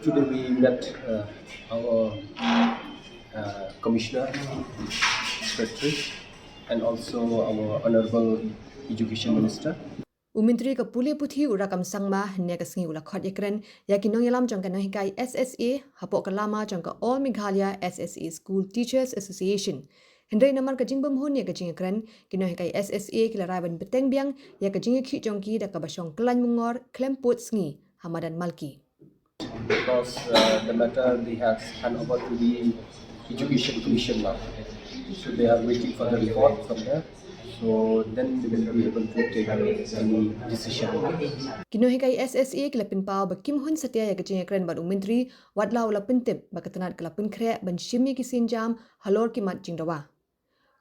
Today we met our Commissioner, Secretary, and also our Honorable Education Minister. Myntri ka pule puthi Rakkam Sangma hynne ka sngi ula khot iakren nongialam jongka Nonghikai SSA hapoh ka lama jongka all Meghalaya SSA School Teachers Association hynrei namar ka jingbym ka jingiakren Nonghikai SSA kila raiban bteng biang ka jingiakhih jongki daka basong kelan mungor klemput sngi Madan Malki. Because the matter they have handed over to the Education Commission now. So they are waiting for the report from there. So then they will be able to take any decision. Nonghikai SSA kila pinpau bakim hun setia ka jingiakren bad Myntri wadlau la pentip bakatanat kala penkre ban shimi ki sinjam halor ki mat jingdawa.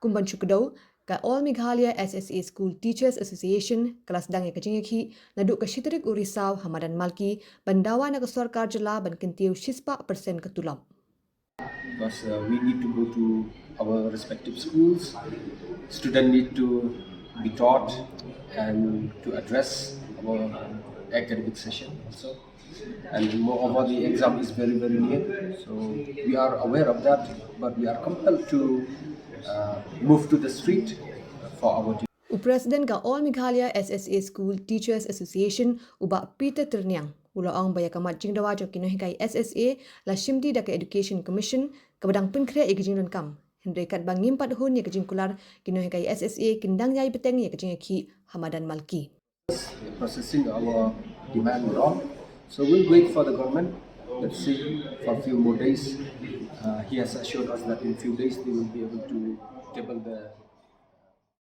Kumban chukdo ka All Meghalaya SSA School Teachers Association kelas dang ka jingiakhi naduk ka shitrik urisau Madan Malki bandawa na ka Sorkar Jylla ban kentiu 6% ketulam. Because we need to go to our respective schools. Students need to be taught and to address our academic session also. And moreover, the exam is very near. So we are aware of that, but we are compelled to move to the street for our duty. President ka All Meghalaya SSA School Teachers Association Bah Peter Tyrniang ulaang bayakamat jingdawa jok Nonghikai SSA la shimdi daka Education Commission kabadang penkre ikjing kam hynrei kat bang ngimpat hun ya kajing kular Nonghikai SSA kindang yai bteng ya kajing iakhih Madan Malki. Processing our demand wrong, so we'll wait for the government. Let's see for a few more days. He has assured us that in few days they will be able to table the